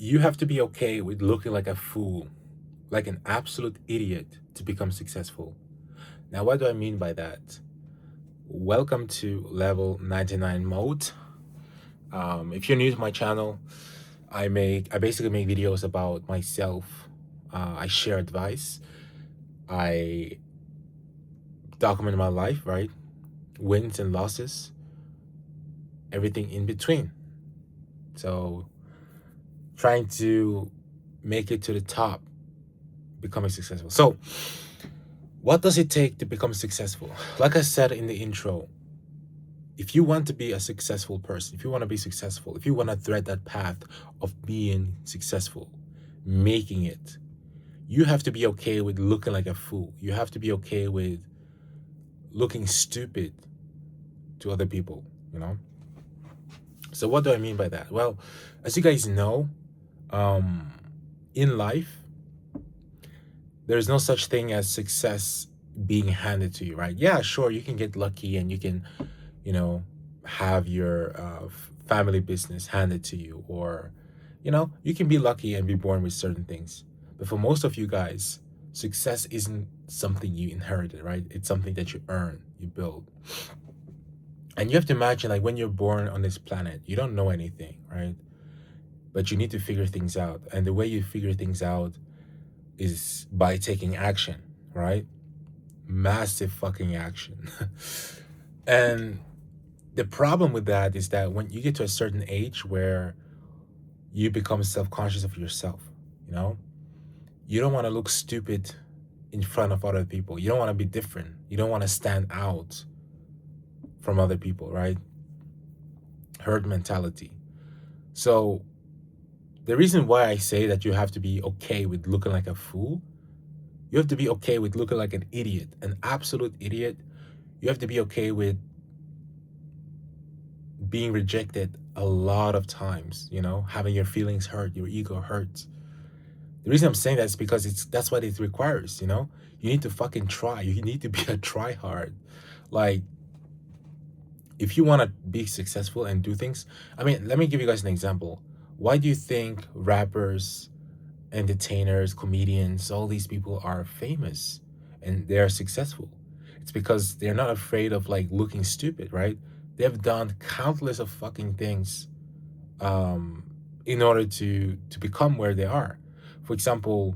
You have to be okay with looking like a fool, like an absolute idiot to become successful. Now, what do I mean by that? Welcome to level 99 mode. If you're new to my channel, I basically make videos about myself. I share advice. I document my life, right? Wins and losses, everything in between. So, trying to make it to the top, becoming successful. So, what does it take to become successful? Like I said in the intro, if you want to be a successful person, if you want to be successful, if you want to thread that path of being successful, making it, you have to be okay with looking like a fool. You have to be okay with looking stupid to other people, you know? So, what do I mean by that? Well, as you guys know, um, in life, there's no such thing as success being handed to you, right? Yeah, sure, you can get lucky and you can, you know, have your family business handed to you, or, you can be lucky and be born with certain things. But for most of you guys, success isn't something you inherited, right? It's something that you earn, you build. And you have to imagine, like, when you're born on this planet, you don't know anything, right? But you need to figure things out. And the way you figure things out is by taking action, right? Massive fucking action. And the problem with that is that when you get to a certain age where you become self-conscious of yourself, you know, you don't want to look stupid in front of other people. You don't want to be different. You don't want to stand out from other people, right? Herd mentality. So the reason why I say that you have to be okay with looking like a fool, you have to be okay with looking like an idiot, an absolute idiot. You have to be okay with being rejected a lot of times, having your feelings hurt, your ego hurt. The reason I'm saying that is because that's what it requires. You need to fucking try. You need to be a try hard. Like, if you want to be successful and do things, I mean, let me give you guys an example. Why do you think rappers, entertainers, comedians, all these people are famous and they are successful? It's because they're not afraid of, like, looking stupid, right? They've done countless of fucking things um, in order to become where they are. For example,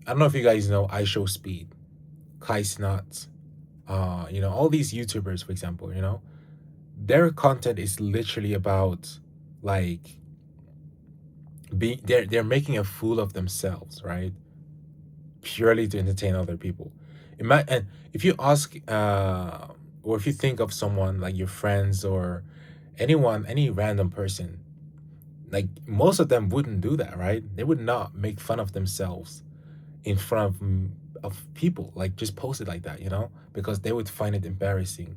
I don't know if you guys know I Show Speed, Kai Snot, all these YouTubers, for example, their content is literally about, like, they're making a fool of themselves, right? Purely to entertain other people. And if you ask, or if you think of someone like your friends or anyone, any random person, like, most of them wouldn't do that, right? They would not make fun of themselves in front of people, like, just post it like that, because they would find it embarrassing.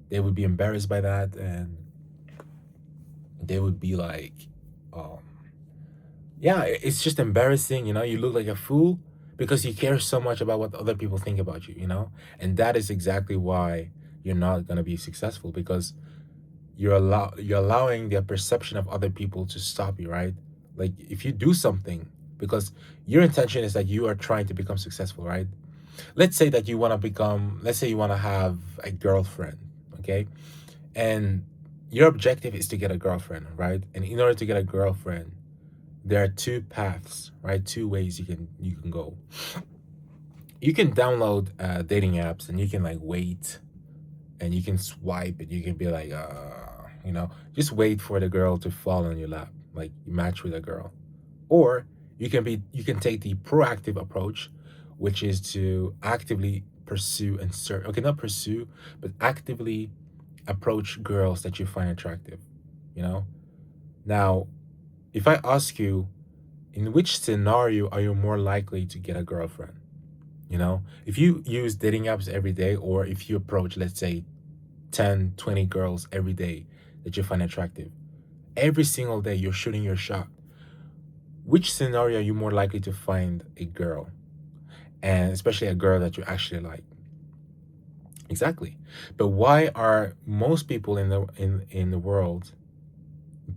They would be embarrassed by that, and they would be like, um, yeah, it's just embarrassing, you look like a fool because you care so much about what other people think about you. And that is exactly why you're not going to be successful, because you're allowing the perception of other people to stop you, right? Like, if you do something, because your intention is that you are trying to become successful, right? Let's say you want to have a girlfriend, okay? And your objective is to get a girlfriend, right? And in order to get a girlfriend, there are two paths, right? Two ways you can go. You can download dating apps, and you can, like, wait, and you can swipe, and you can be like, just wait for the girl to fall on your lap, like, you match with a girl. Or you can take the proactive approach, which is to actively pursue and search, okay, not pursue, but actively approach girls that you find attractive, you know? Now, if I ask you, in which scenario are you more likely to get a girlfriend? If you use dating apps every day, or if you approach, let's say, 10, 20 girls every day that you find attractive, every single day you're shooting your shot, which scenario are you more likely to find a girl? And especially a girl that you actually like. Exactly. But why are most people in the world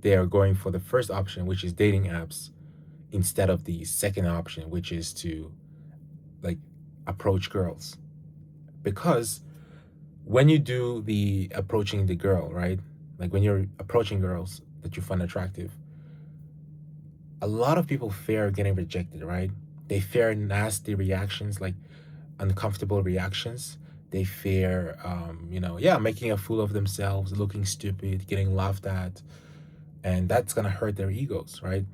they are going for the first option, which is dating apps, instead of the second option, which is to like approach girls. Because when you do the approaching the girl, right? Like when you're approaching girls that you find attractive, a lot of people fear getting rejected, right? They fear nasty reactions, like uncomfortable reactions. They fear, yeah, making a fool of themselves, looking stupid, getting laughed at, and that's gonna hurt their egos, right?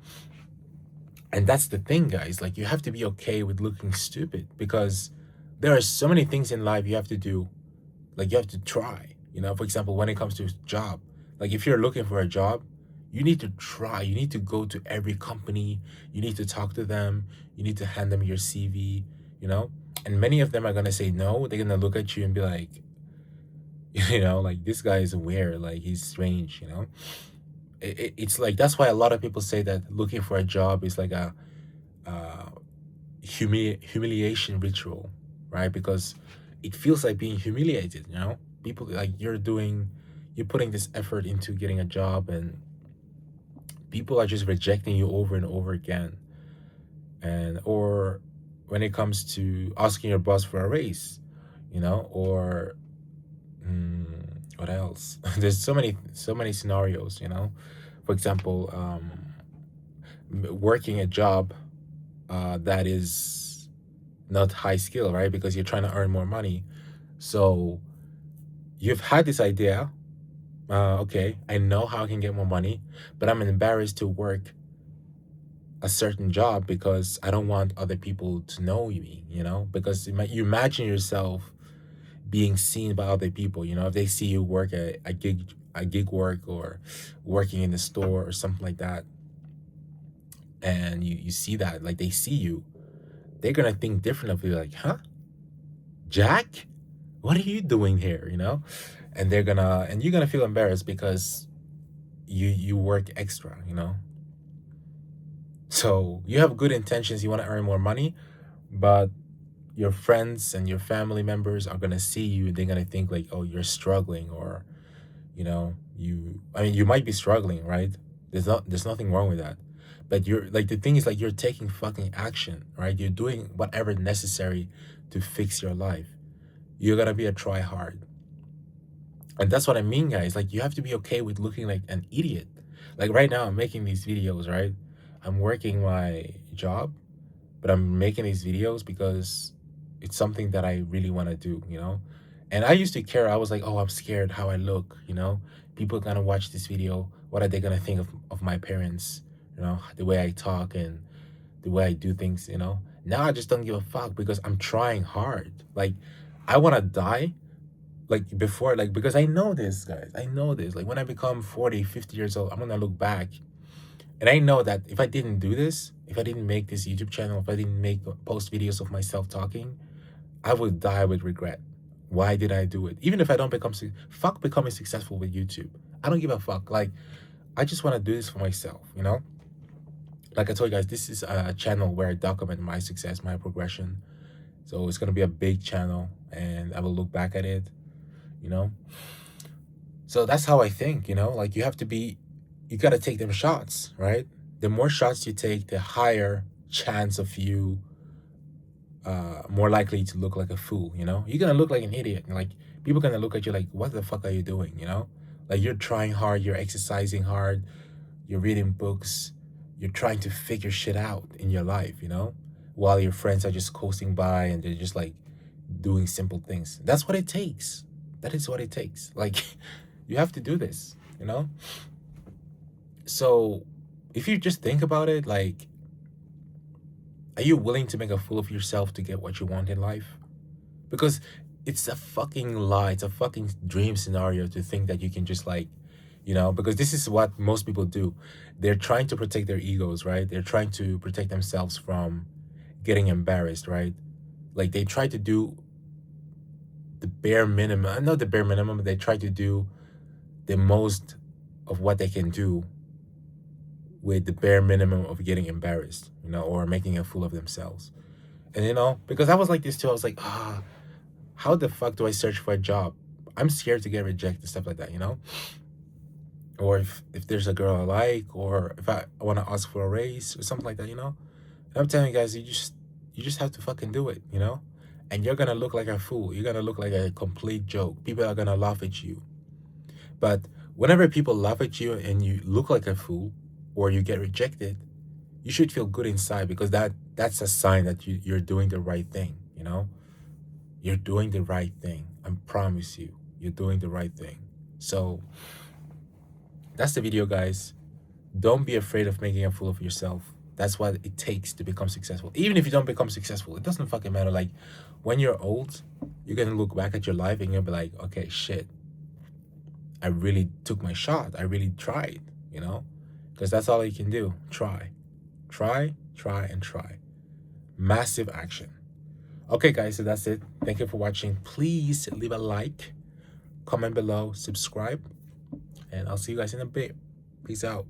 And that's the thing, guys. Like, you have to be okay with looking stupid because there are so many things in life you have to do. Like, you have to try. For example, when it comes to job, like if you're looking for a job, you need to try. You need to go to every company. You need to talk to them. You need to hand them your CV. You know, and many of them are gonna say no. They're gonna look at you and be like, like this guy is weird. Like he's strange. It's like that's why a lot of people say that looking for a job is like a humiliation ritual, right? Because it feels like being humiliated. People like you're putting this effort into getting a job, and people are just rejecting you over and over again. And or when it comes to asking your boss for a raise, or mm, what else? There's so many scenarios. For example, working a job that is not high skill, right? Because you're trying to earn more money. So you've had this idea, okay, I know how I can get more money, but I'm embarrassed to work a certain job because I don't want other people to know me, because you imagine yourself being seen by other people, if they see you work a gig work or working in the store or something like that, and you see that, like they see you, they're gonna think different of you, like, huh? Jack? What are you doing here? And you're gonna feel embarrassed because you work extra. So you have good intentions, you want to earn more money, but your friends and your family members are gonna see you and they're gonna think like, oh, you're struggling, or you might be struggling, right? There's nothing wrong with that. But you're like, the thing is, like, you're taking fucking action, right? You're doing whatever necessary to fix your life. You're gonna be a try hard. And that's what I mean, guys. Like, you have to be okay with looking like an idiot. Like right now I'm making these videos, right? I'm working my job, but I'm making these videos because it's something that I really want to do. And I used to care. I was like, oh, I'm scared how I look. People are gonna watch this video. What are they gonna think of my parents? The way I talk and the way I do things. Now I just don't give a fuck because I'm trying hard. Like, I want to die like before, like, because I know this, guys. I know this. Like, when I become 40, 50 years old, I'm gonna look back and I know that if I didn't do this, if I didn't make this YouTube channel, if I didn't make post videos of myself talking, I would die with regret. Why did I do it? Even if I don't fuck becoming successful with YouTube. I don't give a fuck. Like, I just want to do this for myself. Like I told you guys, this is a channel where I document my success, my progression. So it's gonna be a big channel, and I will look back at it. You know. So that's how I think. Like, you gotta take them shots, right? The more shots you take, the higher chance of you more likely to look like a fool. You're gonna look like an idiot. Like, people gonna look at you like, what the fuck are you doing? Like, you're trying hard, you're exercising hard, you're reading books, you're trying to figure shit out in your life. While your friends are just coasting by and they're just like doing simple things. That's what it takes. That is what it takes. Like, you have to do this. So if you just think about it, like, are you willing to make a fool of yourself to get what you want in life? Because it's a fucking lie. It's a fucking dream scenario to think that you can just, like, because this is what most people do. They're trying to protect their egos, right? They're trying to protect themselves from getting embarrassed, right? Like, they try to do the bare minimum. Not the bare minimum, but they try to do the most of what they can do with the bare minimum of getting embarrassed, or making a fool of themselves. And because I was like this too, I was like, how the fuck do I search for a job? I'm scared to get rejected, stuff like that. or if there's a girl I like, or if I want to ask for a raise or something like that, you know. And I'm telling you guys, you just have to fucking do it, you know. And you're gonna look like a fool. You're gonna look like a complete joke. People are gonna laugh at you. But whenever people laugh at you and you look like a fool, or you get rejected, you should feel good inside, because that's a sign that you're doing the right thing, you know. You're doing the right thing. I promise you, you're doing the right thing. So that's the video, guys. Don't be afraid of making a fool of yourself. That's what it takes to become successful. Even if you don't become successful, it doesn't fucking matter. Like, when you're old, you're gonna look back at your life and you'll be like, okay, shit, I really took my shot. I really tried, you know? Because that's all you can do. Try. Try, try, and try. Massive action. Okay, guys, so that's it. Thank you for watching. Please leave a like, comment below, subscribe, and I'll see you guys in a bit. Peace out.